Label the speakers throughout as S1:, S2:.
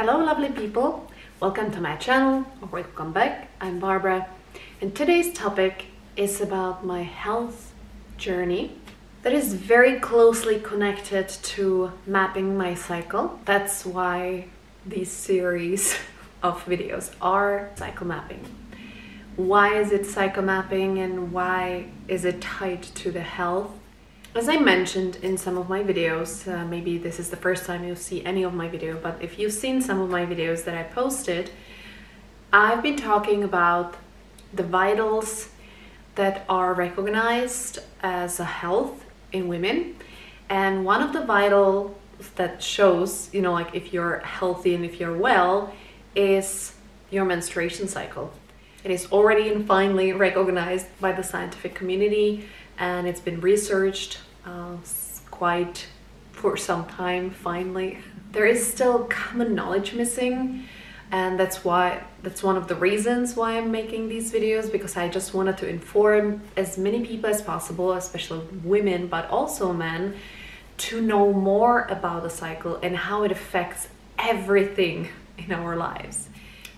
S1: Hello lovely people, welcome to my channel, or welcome back. I'm Barbara, and today's topic is about my health journey that is very closely connected to mapping my cycle. That's why these series of videos are cycle mapping. Why is it cycle mapping and why is it tied to the health? As I mentioned in some of my videos, maybe this is the first time you'll see any of my video, but if you've seen some of my videos that I posted, I've been talking about the vitals that are recognized as a health in women. And one of the vitals that shows, like if you're healthy and if you're well, is your menstruation cycle. It is already and finally recognized by the scientific community, and it's been researched quite for some time. Finally, there is still common knowledge missing, and that's one of the reasons why I'm making these videos, because I just wanted to inform as many people as possible, especially women but also men, to know more about the cycle and how it affects everything in our lives.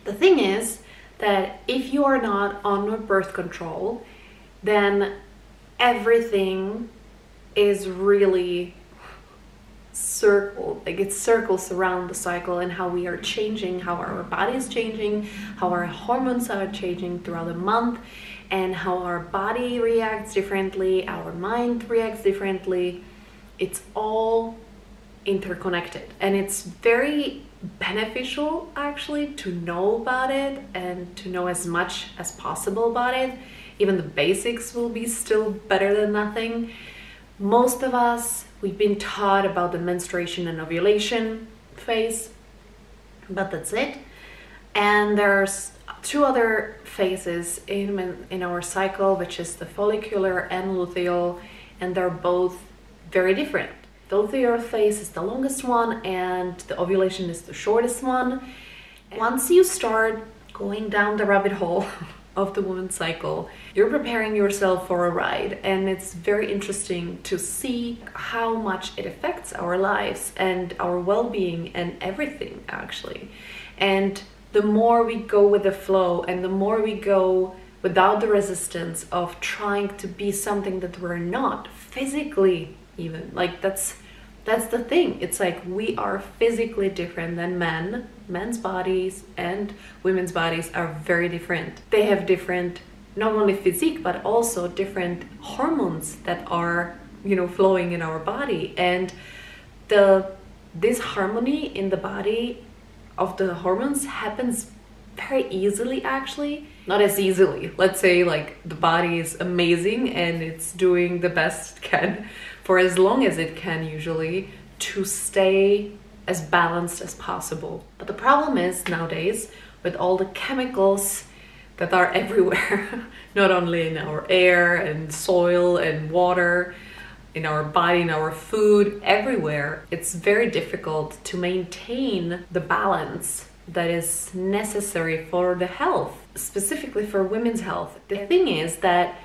S1: The thing is that if you are not on birth control, then everything is really it circles around the cycle and how we are changing, how our body is changing, how our hormones are changing throughout the month, and how our body reacts differently, our mind reacts differently. It's all interconnected, and it's very beneficial actually to know about it and to know as much as possible about it. Even the basics will be still better than nothing. Most of us, we've been taught about the menstruation and ovulation phase, but that's it. And there's two other phases in our cycle, which is the follicular and luteal, and they're both very different. The luteal phase is the longest one and the ovulation is the shortest one. Once you start going down the rabbit hole of the woman's cycle, you're preparing yourself for a ride, and it's very interesting to see how much it affects our lives and our well-being and everything actually. And the more we go with the flow and the more we go without the resistance of trying to be something that we're not physically, even like that's the thing. It's like we are physically different than men. Men's bodies and women's bodies are very different. They have different, not only physique, but also different hormones that are, flowing in our body. And this harmony in the body of the hormones happens very easily actually. Not as easily. Let's say like the body is amazing and it's doing the best it can for as long as it can usually to stay as balanced as possible. But the problem is nowadays with all the chemicals that are everywhere, not only in our air and soil and water, in our body, in our food, everywhere, it's very difficult to maintain the balance that is necessary for the health, specifically for women's health. The thing is that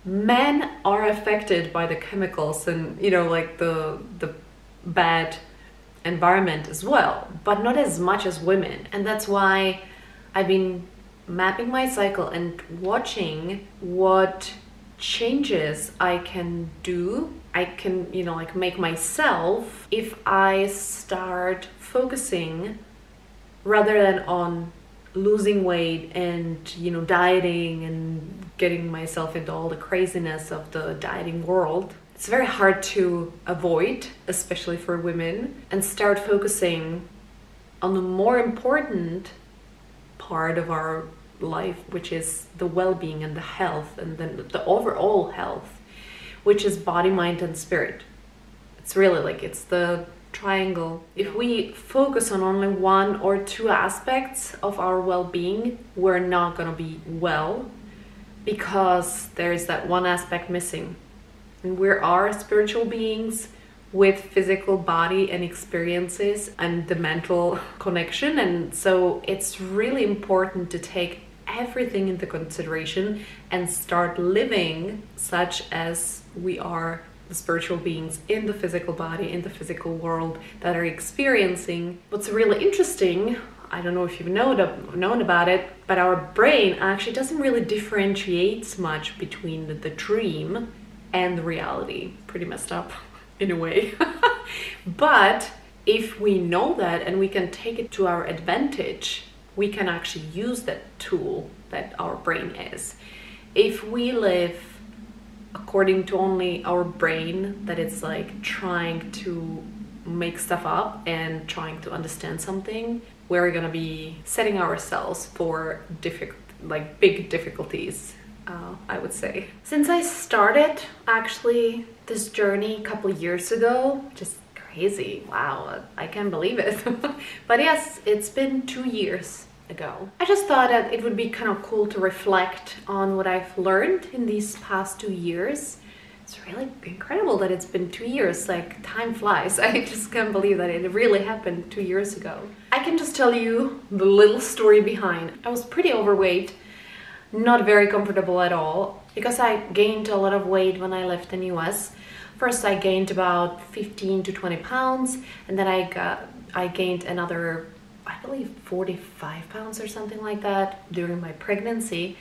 S1: men are affected by the chemicals and like the bad environment as well, but not as much as women. And that's why I've been mapping my cycle and watching what changes I can do. I can like make myself if I start focusing rather than on losing weight and dieting and getting myself into all the craziness of the dieting world. It's very hard to avoid, especially for women, and start focusing on the more important part of our life, which is the well-being and the health, and then the overall health, which is body, mind, and spirit. It's really like it's the triangle. If we focus on only one or two aspects of our well-being, we're not gonna be well, because there's that one aspect missing. And we are spiritual beings with physical body and experiences and the mental connection, and so it's really important to take everything into consideration and start living such as we are the spiritual beings in the physical body, in the physical world that are experiencing. What's really interesting, I don't know if you've known about it, but our brain actually doesn't really differentiate much between the dream and the reality. Pretty messed up in a way. But if we know that and we can take it to our advantage, we can actually use that tool that our brain is. If we live according to only our brain, that it's like trying to make stuff up and trying to understand something, we're gonna be setting ourselves for big difficulties, I would say. Since I started actually this journey a couple years ago, just crazy, wow, I can't believe it. But yes, it's been 2 years ago. I just thought that it would be kind of cool to reflect on what I've learned in these past 2 years. It's really incredible that it's been 2 years, like time flies. I just can't believe that it really happened 2 years ago. I can just tell you the little story behind. I was pretty overweight, not very comfortable at all, because I gained a lot of weight when I lived in US. First I gained about 15 to 20 pounds, and then I gained another, I believe 45 pounds or something like that during my pregnancy.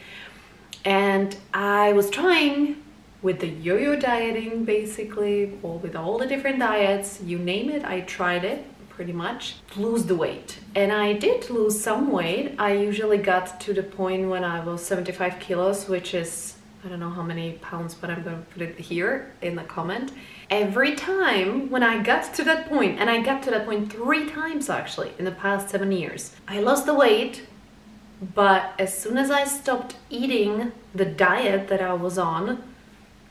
S1: And I was trying with the yo-yo dieting, basically, with all the different diets, you name it, I tried it pretty much, lose the weight. And I did lose some weight. I usually got to the point when I was 75 kilos, which is, I don't know how many pounds, but I'm gonna put it here in the comment. Every time when I got to that point, and I got to that point 3 times actually in the past 7 years, I lost the weight, but as soon as I stopped eating the diet that I was on,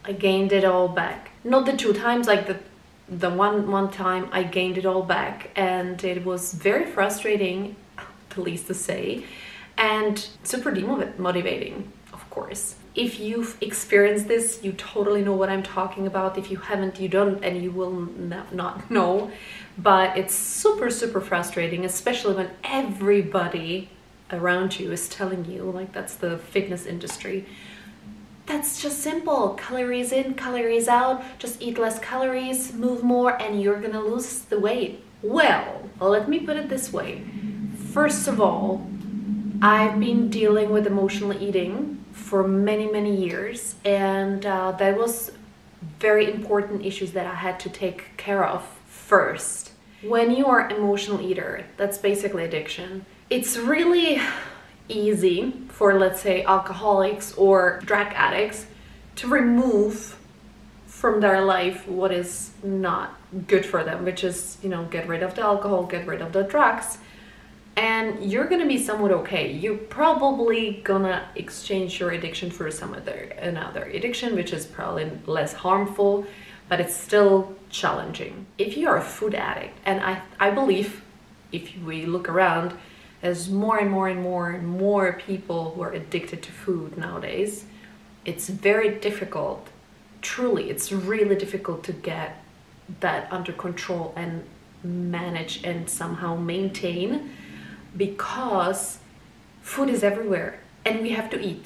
S1: I gained it all back. Not the 2 times, like the one time I gained it all back, and it was very frustrating, the least to say, and super demotivating, of course. If you've experienced this, you totally know what I'm talking about. If you haven't, you don't, and you will not know. But it's super, super frustrating, especially when everybody around you is telling you, like, that's the fitness industry, that's just simple. Calories in, calories out. Just eat less calories, move more, and you're gonna lose the weight. Well, let me put it this way. First of all, I've been dealing with emotional eating for many, many years, and that was very important issues that I had to take care of first. When you are an emotional eater, that's basically addiction. It's really easy for, let's say, alcoholics or drug addicts to remove from their life what is not good for them, which is, you know, get rid of the alcohol, get rid of the drugs, and you're gonna be somewhat okay. You're probably gonna exchange your addiction for another addiction, which is probably less harmful, but it's still challenging. If you're a food addict, and I believe if we look around, there's more and more and more and more people who are addicted to food nowadays. It's very difficult, truly, it's really difficult to get that under control and manage and somehow maintain, because food is everywhere and we have to eat.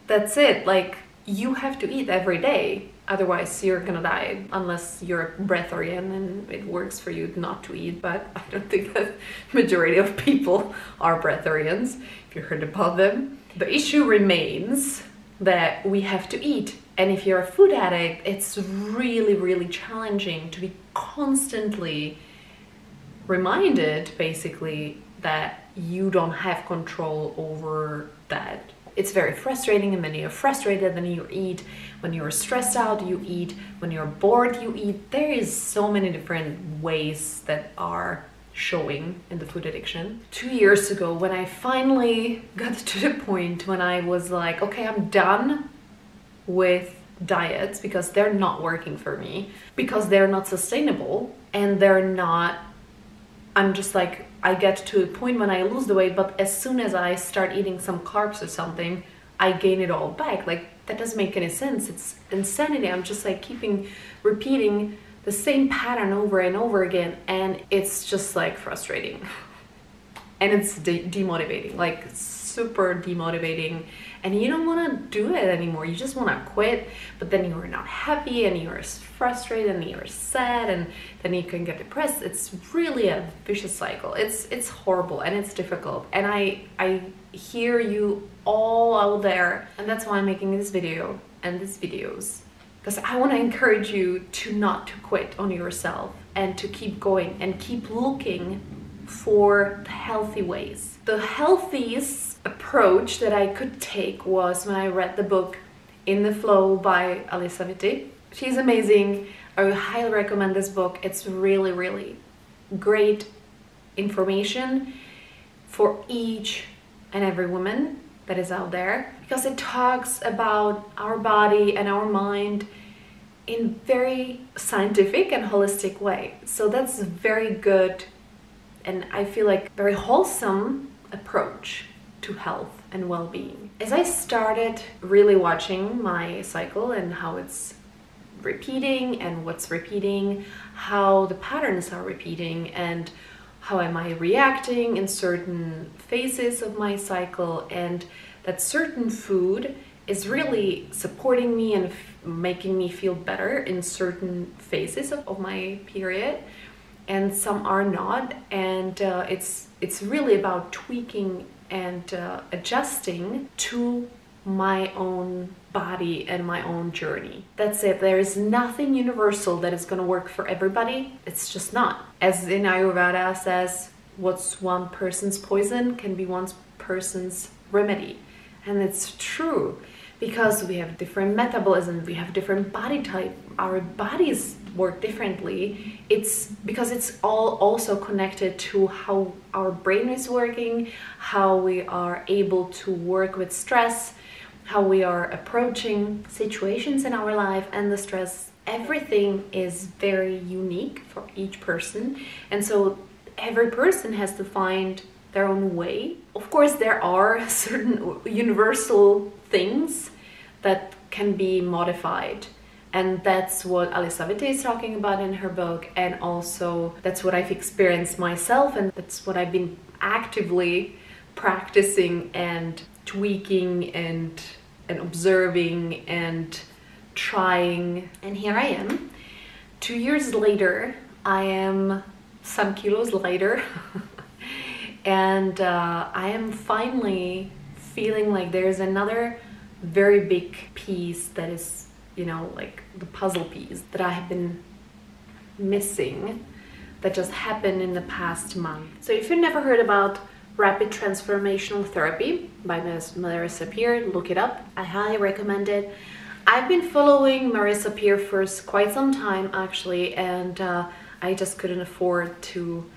S1: That's it, like, you have to eat every day, otherwise you're gonna die, unless you're a breatharian and it works for you not to eat, but I don't think that majority of people are breatharians, if you heard about them. The issue remains that we have to eat, and if you're a food addict, it's really, really challenging to be constantly reminded, basically, that you don't have control over that. It's very frustrating, and when you're frustrated, then you eat. When you're stressed out, you eat. When you're bored, you eat. There is so many different ways that are showing in the food addiction. 2 years ago, when I finally got to the point when I was like, okay, I'm done with diets because they're not working for me, because they're not sustainable, and I'm just like, I get to a point when I lose the weight, but as soon as I start eating some carbs or something, I gain it all back. Like, that doesn't make any sense. It's insanity. I'm just like repeating the same pattern over and over again, and it's just like frustrating. And it's demotivating, like super demotivating and you don't want to do it anymore. You just want to quit, but then you're not happy and you're frustrated and you're sad and then you can get depressed. It's really a vicious cycle. It's horrible and it's difficult, and I hear you all out there, and that's why I'm making this video and these videos, because I want to encourage you to not to quit on yourself and to keep going and keep looking for the healthy ways. The healthiest approach that I could take was when I read the book In the Flow by Alisa Vitti. She's amazing. I highly recommend this book. It's really, really great information for each and every woman that is out there, because it talks about our body and our mind in very scientific and holistic way. So that's very good, and I feel like very wholesome approach to health and well-being. As I started really watching my cycle and how it's repeating and what's repeating, how the patterns are repeating, and how am I reacting in certain phases of my cycle, and that certain food is really supporting me and making me feel better in certain phases of my period, and some are not, and it's really about tweaking and adjusting to my own body and my own journey. That's it. There is nothing universal that is going to work for everybody. It's just not. As in Ayurveda says, what's one person's poison can be one person's remedy. And it's true, because we have different metabolism, we have different body type, our bodies work differently. It's because it's all also connected to how our brain is working, how we are able to work with stress, how we are approaching situations in our life and the stress. Everything is very unique for each person, and so every person has to find their own way. Of course, there are certain universal things that can be modified, and that's what Alisa Vitti is talking about in her book, and also that's what I've experienced myself, and that's what I've been actively practicing and tweaking and observing and trying. And here I am 2 years later. I am some kilos lighter and I am finally feeling like there's another very big piece that is, you know, like the puzzle piece that I have been missing, that just happened in the past month. So if you've never heard about Rapid Transformational Therapy by Marissa Peer, look it up. I highly recommend it. I've been following Marissa Peer for quite some time actually, and I just couldn't afford to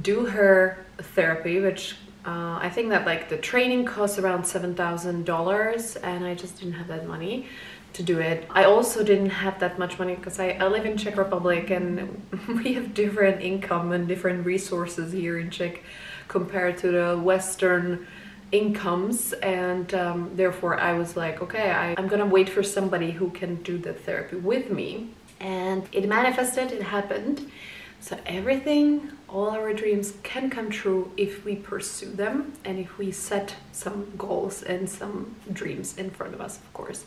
S1: do her therapy, which I think that like the training costs around $7,000, and I just didn't have that money to do it. I also didn't have that much money because I live in Czech Republic, and we have different income and different resources here in Czech compared to the Western incomes, and therefore I was like, okay, I'm gonna wait for somebody who can do the therapy with me. And it manifested, it happened. So everything, all our dreams can come true if we pursue them and if we set some goals and some dreams in front of us, of course.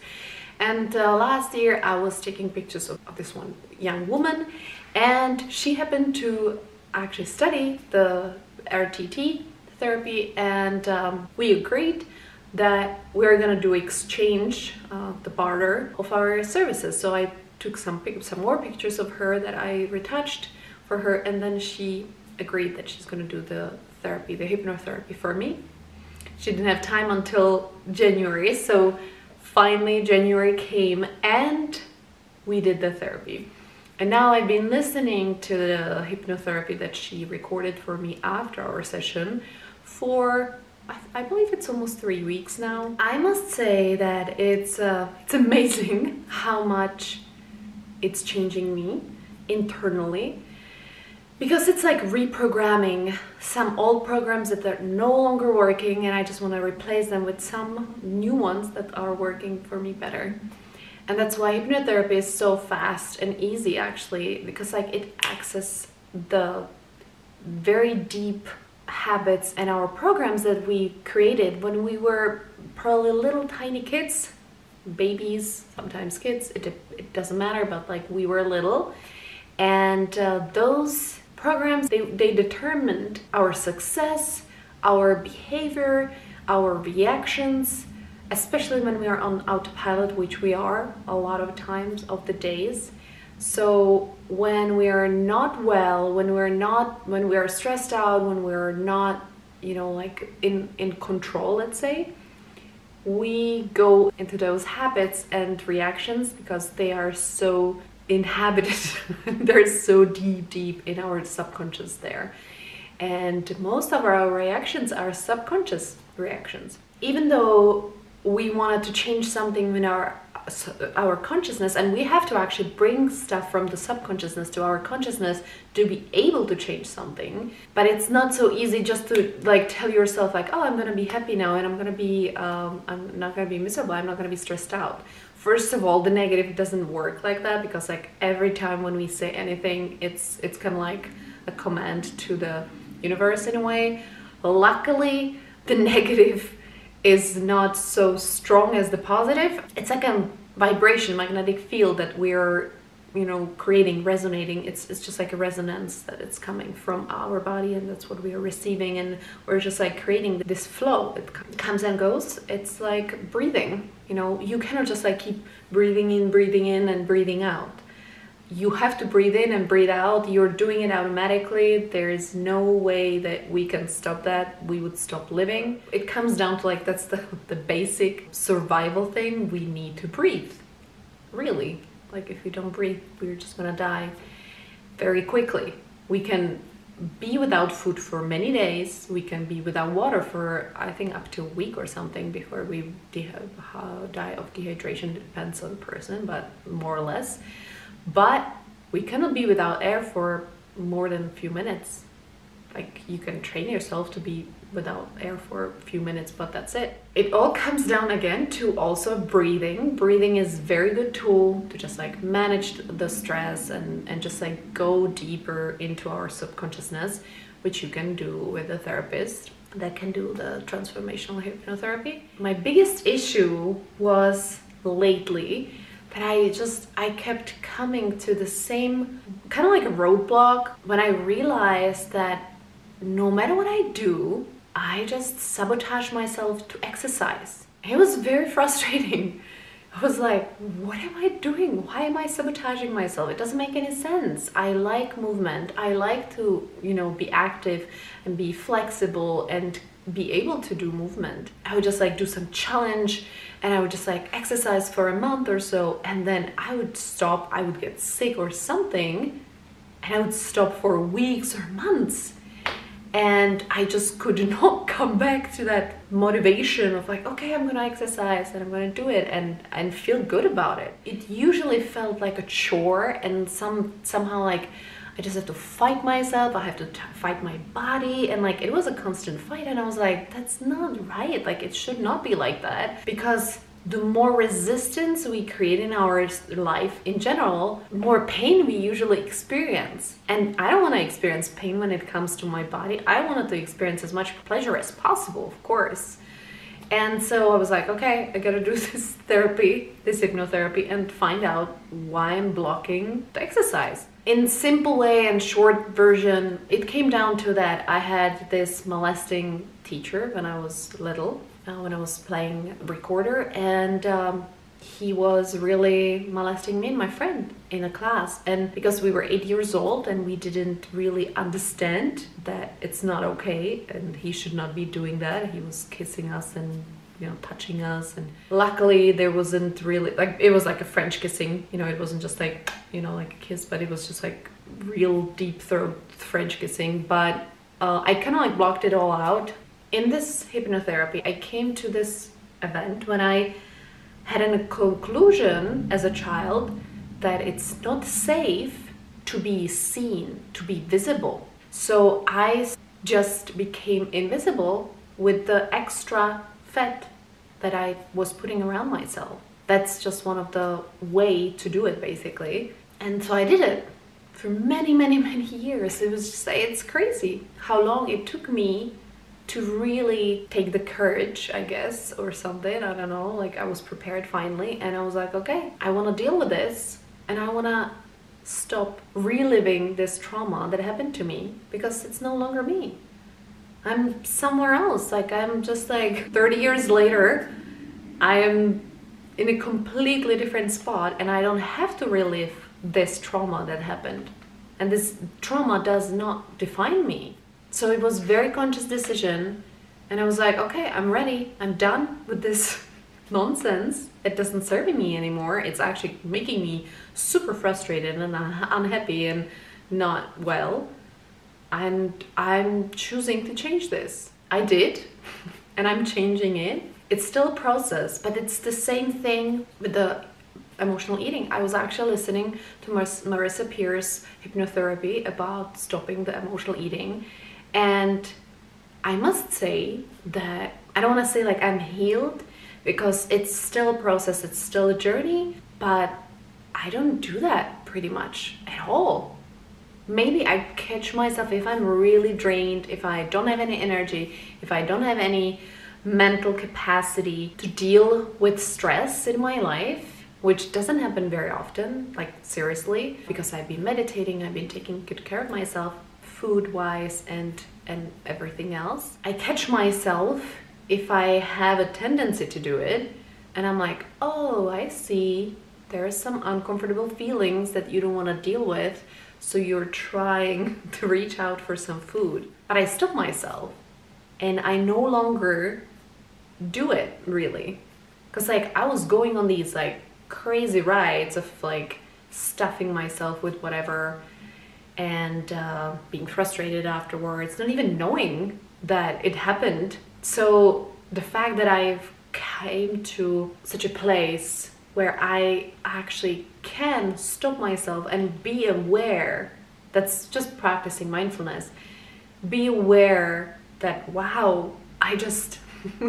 S1: And last year I was taking pictures of this one young woman, and she happened to actually study the RTT therapy, and we agreed that we're gonna do exchange, the barter of our services. So I took some more pictures of her that I retouched for her, and then she agreed that she's gonna do the therapy, the hypnotherapy for me. She didn't have time until January, so finally January came and we did the therapy. And now I've been listening to the hypnotherapy that she recorded for me after our session for, I believe it's almost 3 weeks now. I must say that it's amazing how much it's changing me internally, because it's like reprogramming some old programs that are no longer working, and I just want to replace them with some new ones that are working for me better. And that's why hypnotherapy is so fast and easy actually, because like it accesses the very deep habits and our programs that we created when we were probably little tiny kids, babies, sometimes kids, it doesn't matter, but like we were little. And those programs, they determined our success, our behavior, our reactions, especially when we are on autopilot, which we are a lot of times of the days. So when we are not well, when we are stressed out, when we're not, like in control, let's say, we go into those habits and reactions because they are so inhabited. They're so deep in our subconscious there. And most of our reactions are subconscious reactions. Even though we wanted to change something in our consciousness, and we have to actually bring stuff from the subconsciousness to our consciousness to be able to change something, but it's not so easy just to like tell yourself like, oh, I'm gonna be happy now, and I'm not gonna be miserable, I'm not gonna be stressed out. First of all, the negative doesn't work like that, because like every time when we say anything, it's kind of like a command to the universe in a way. Luckily, the negative is not so strong as the positive. It's like a vibration, magnetic field that we're, creating, resonating. It's just like a resonance that it's coming from our body, and that's what we are receiving, and we're just like creating this flow. It comes and goes. It's like breathing. You cannot just like keep breathing in and breathing out. You have to breathe in and breathe out. You're doing it automatically. There is no way that we can stop that. We would stop living. It comes down to like, that's the basic survival thing. We need to breathe. Really. Like if we don't breathe, we're just gonna die very quickly. We can be without food for many days. We can be without water for, I think, up to a week or something before we die of dehydration. It depends on the person, but more or less. But we cannot be without air for more than a few minutes. Like you can train yourself to be without air for a few minutes, but that's it. It all comes down again to also breathing. Breathing is a very good tool to just like manage the stress and just like go deeper into our subconsciousness, which you can do with a therapist that can do the transformational hypnotherapy. My biggest issue was lately that I kept coming to the same kind of like a roadblock when I realized that no matter what I do, I just sabotage myself to exercise. It was very frustrating. I was like, what am I doing? Why am I sabotaging myself? It doesn't make any sense. I like movement. I like to, be active and be flexible and be able to do movement. I would just like do some challenge, and I would just like exercise for a month or so, and then I would stop. I would get sick or something, and I would stop for weeks or months. And I just could not come back to that motivation of like, okay, I'm gonna exercise and I'm gonna do it and feel good about it. It usually felt like a chore, and somehow like I just have to fight myself. I have to fight my body, and like it was a constant fight. And I was like, that's not right. Like it should not be like that, because the more resistance we create in our life in general, more pain we usually experience. And I don't want to experience pain when it comes to my body. I wanted to experience as much pleasure as possible, of course. And so I was like, okay, I gotta do this therapy, this hypnotherapy, and find out why I'm blocking the exercise. In simple way and short version, it came down to that I had this molesting teacher when I was little. When I was playing recorder, and he was really molesting me and my friend in a class. And because we were 8 years old and we didn't really understand that it's not okay and he should not be doing that, he was kissing us and touching us. And luckily there wasn't really like, it was like a French kissing, it wasn't just like like a kiss, but it was just like real deep throat French kissing. But I kind of like blocked it all out. In this hypnotherapy, I came to this event when I had a conclusion as a child that it's not safe to be seen, to be visible. So I just became invisible with the extra fat that I was putting around myself. That's just one of the way to do it, basically. And so I did it for many, many, many years. It was just, it's crazy how long it took me to really take the courage, I guess, or something. I don't know, like I was prepared finally, and I was like, okay, I want to deal with this, and I want to stop reliving this trauma that happened to me, because it's no longer me. I'm somewhere else. Like, I'm just like 30 years later, I am in a completely different spot, and I don't have to relive this trauma that happened. And this trauma does not define me. So it was a very conscious decision, and I was like, okay, I'm ready. I'm done with this nonsense. It doesn't serve me anymore. It's actually making me super frustrated and unhappy and not well. And I'm choosing to change this. I did, and I'm changing it. It's still a process, but it's the same thing with the emotional eating. I was actually listening to Marissa Peer's hypnotherapy about stopping the emotional eating. And I must say that I don't want to say like I'm healed, because it's still a process, it's still a journey, but I don't do that pretty much at all. Maybe I catch myself if I'm really drained, if I don't have any energy, if I don't have any mental capacity to deal with stress in my life, which doesn't happen very often, like seriously, because I've been meditating, I've been taking good care of myself, food-wise and everything else. I catch myself if I have a tendency to do it, and I'm like, oh, I see, there are some uncomfortable feelings that you don't want to deal with, so you're trying to reach out for some food. But I stop myself, and I no longer do it, really. Because like I was going on these like crazy rides of like stuffing myself with whatever, and being frustrated afterwards, not even knowing that it happened. So the fact that I've came to such a place where I actually can stop myself and be aware, that's just practicing mindfulness, be aware that, wow, I just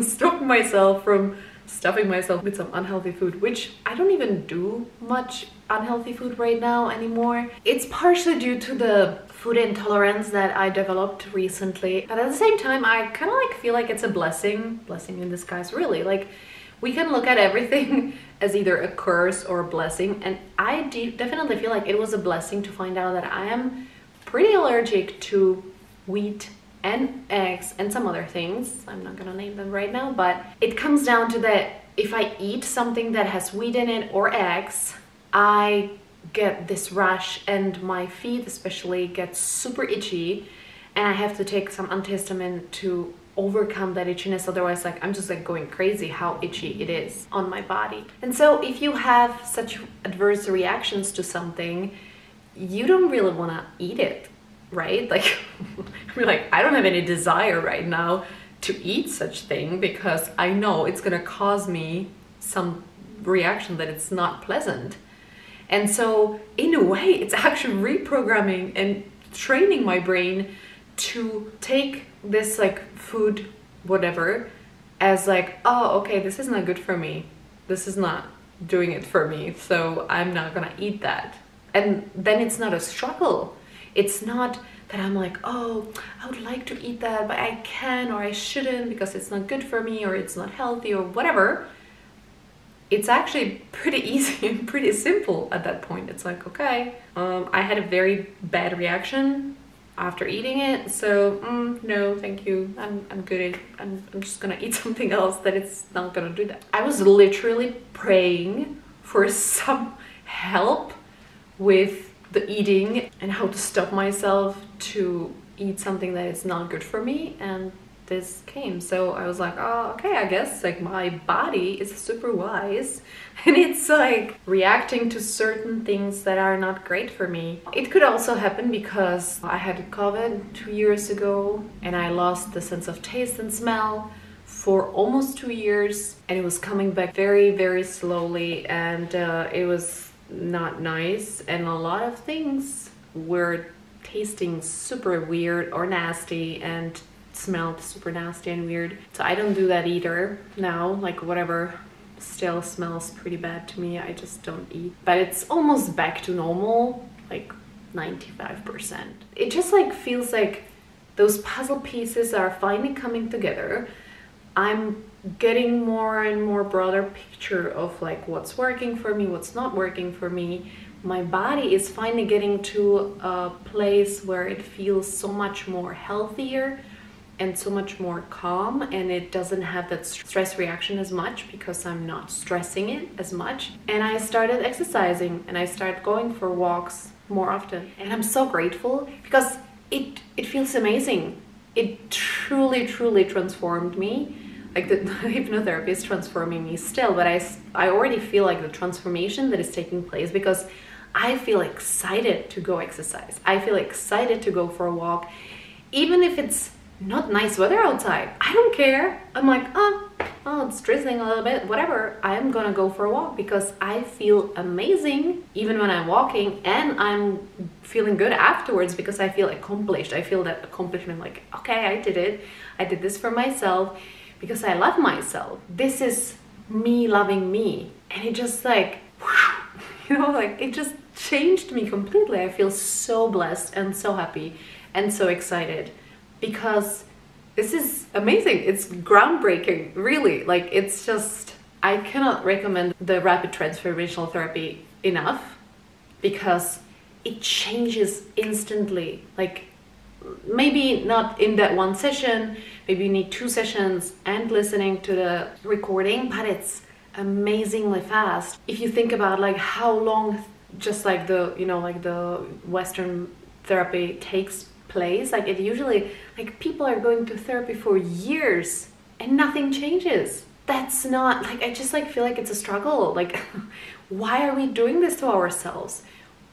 S1: stopped myself from stuffing myself with some unhealthy food, which I don't even do much unhealthy food right now anymore. It's partially due to the food intolerance that I developed recently, but at the same time I kind of like feel like it's a blessing in disguise, really. Like, we can look at everything as either a curse or a blessing, and I definitely feel like it was a blessing to find out that I am pretty allergic to wheat and eggs and some other things. I'm not gonna name them right now, but it comes down to that if I eat something that has wheat in it or eggs, I get this rush, and my feet especially get super itchy, and I have to take some antihistamine to overcome that itchiness. Otherwise, like, I'm just like going crazy how itchy it is on my body. And so if you have such adverse reactions to something, you don't really want to eat it, right? Like, I don't have any desire right now to eat such thing, because I know it's gonna cause me some reaction that it's not pleasant. And so in a way, it's actually reprogramming and training my brain to take this like food, whatever, as like, oh, okay, this is not good for me. This is not doing it for me, so I'm not gonna eat that. And then it's not a struggle. It's not that I'm like, oh, I would like to eat that, but I can or I shouldn't because it's not good for me or it's not healthy or whatever. It's actually pretty easy and pretty simple at that point. It's like, okay, I had a very bad reaction after eating it, so no, thank you. I'm good. I'm just gonna eat something else that it's not gonna do that. I was literally praying for some help with the eating and how to stop myself to eat something that is not good for me, and this came. So I was like, oh, okay, I guess like my body is super wise and it's like reacting to certain things that are not great for me. It could also happen because I had COVID 2 years ago and I lost the sense of taste and smell for almost 2 years, and it was coming back very, very slowly, and it was not nice, and a lot of things were tasting super weird or nasty and smelled super nasty and weird. So I don't do that either now. Like, whatever still smells pretty bad to me, I just don't eat. But it's almost back to normal, like 95%. It just like feels like those puzzle pieces are finally coming together. I'm getting more and more broader picture of like what's working for me, what's not working for me. My body is finally getting to a place where it feels so much more healthier and so much more calm, and it doesn't have that stress reaction as much because I'm not stressing it as much. And I started exercising and I started going for walks more often, and I'm so grateful because it feels amazing. It truly transformed me. Like the hypnotherapy is transforming me still, but I already feel like the transformation that is taking place because I feel excited to go exercise. I feel excited to go for a walk, even if it's not nice weather outside. I don't care. I'm like, oh, it's drizzling a little bit, whatever. I'm gonna go for a walk because I feel amazing even when I'm walking, and I'm feeling good afterwards because I feel accomplished. I feel that accomplishment, like, okay, I did it. I did this for myself because I love myself. This is me loving me. And it just like, you know, like it just changed me completely. I feel so blessed and so happy and so excited because this is amazing. It's groundbreaking, really. Like it's just, I cannot recommend the rapid transformational therapy enough because it changes instantly. Like maybe not in that one session, maybe you need 2 sessions and listening to the recording, but it's amazingly fast. If you think about like how long just like the, you know, like the Western therapy takes place, like it usually, like people are going to therapy for years and nothing changes. That's not, like I just like feel like it's a struggle. Like why are we doing this to ourselves?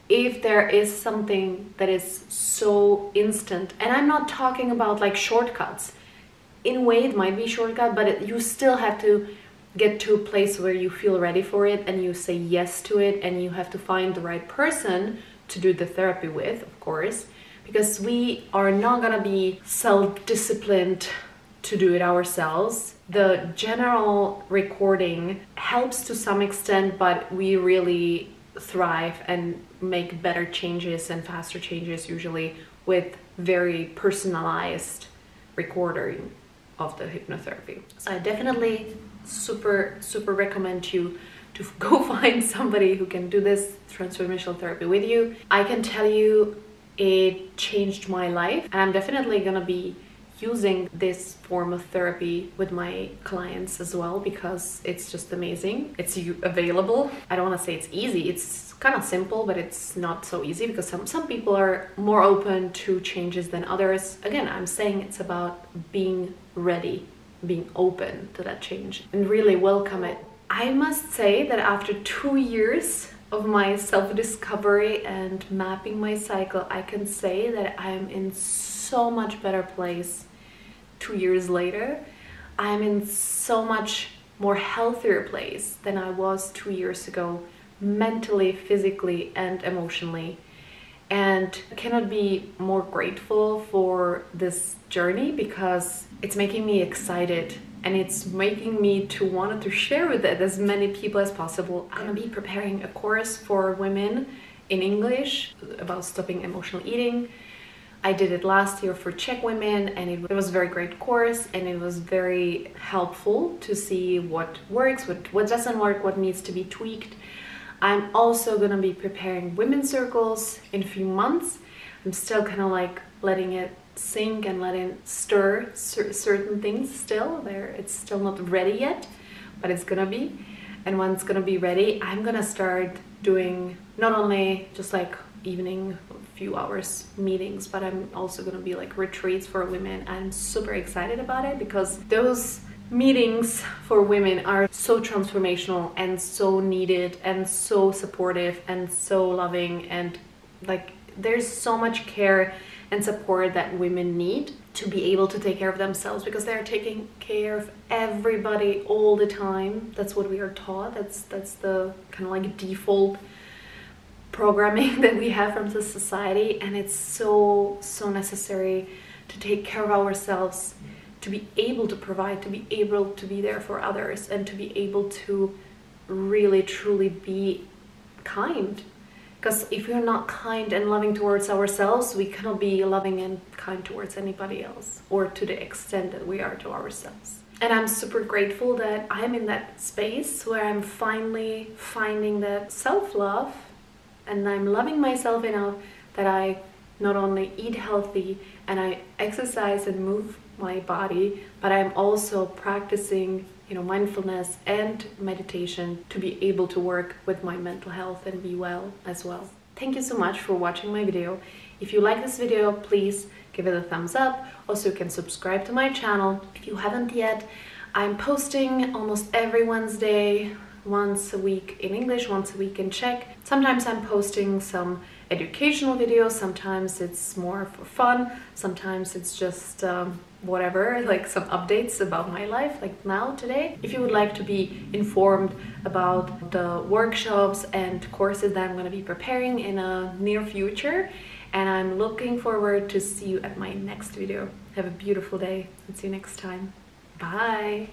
S1: If there is something that is so instant, and I'm not talking about like shortcuts. In a way it might be a shortcut, but you still have to get to a place where you feel ready for it and you say yes to it, and you have to find the right person to do the therapy with, of course, because we are not gonna be self-disciplined to do it ourselves. The general recording helps to some extent, but we really thrive and make better changes and faster changes usually with very personalized recording of the hypnotherapy. So I definitely super recommend you to go find somebody who can do this transformational therapy with you. I can tell you it changed my life, and I'm definitely gonna be using this form of therapy with my clients as well because it's just amazing. It's available. I don't want to say it's easy. It's kind of simple, but it's not so easy because some people are more open to changes than others. Again, I'm saying it's about being ready, being open to that change and really welcome it. I must say that after 2 years of my self-discovery and mapping my cycle, I can say that I'm in so much better place 2 years later. I'm in so much more healthier place than I was 2 years ago, mentally, physically, and emotionally. And I cannot be more grateful for this journey because it's making me excited and it's making me to want to share with it as many people as possible. I'm gonna be preparing a course for women in English about stopping emotional eating. I did it last year for Czech women, and it was a very great course, and it was very helpful to see what works, what doesn't work, what needs to be tweaked. I'm also gonna be preparing women's circles in a few months. I'm still kind of like letting it sink and letting it stir certain things still there. It's still not ready yet, but it's gonna be. And when it's gonna be ready, I'm gonna start doing not only just like evening few hours meetings, but I'm also gonna be like retreats for women. I'm super excited about it because those meetings for women are so transformational and so needed and so supportive and so loving, and like there's so much care and support that women need to be able to take care of themselves because they're taking care of everybody all the time. That's what we are taught. That's the kind of like default programming that we have from the society, and it's so necessary to take care of ourselves, to be able to provide, to be able to be there for others, and to be able to really truly be kind Because if we're not kind and loving towards ourselves, we cannot be loving and kind towards anybody else, or to the extent that we are to ourselves. And I'm super grateful that I'm in that space where I'm finally finding that self-love, and I'm loving myself enough that I not only eat healthy and I exercise and move my body, but I'm also practicing, mindfulness and meditation to be able to work with my mental health and be well as well. Thank you so much for watching my video. If you like this video, please give it a thumbs up. Also, you can subscribe to my channel if you haven't yet. I'm posting almost every Wednesday, once a week in English, once a week in Czech. Sometimes I'm posting some educational videos, sometimes it's more for fun, sometimes it's just whatever, like some updates about my life, like now, today. If you would like to be informed about the workshops and courses that I'm going to be preparing in a near future, and I'm looking forward to see you at my next video. Have a beautiful day and see you next time. Bye!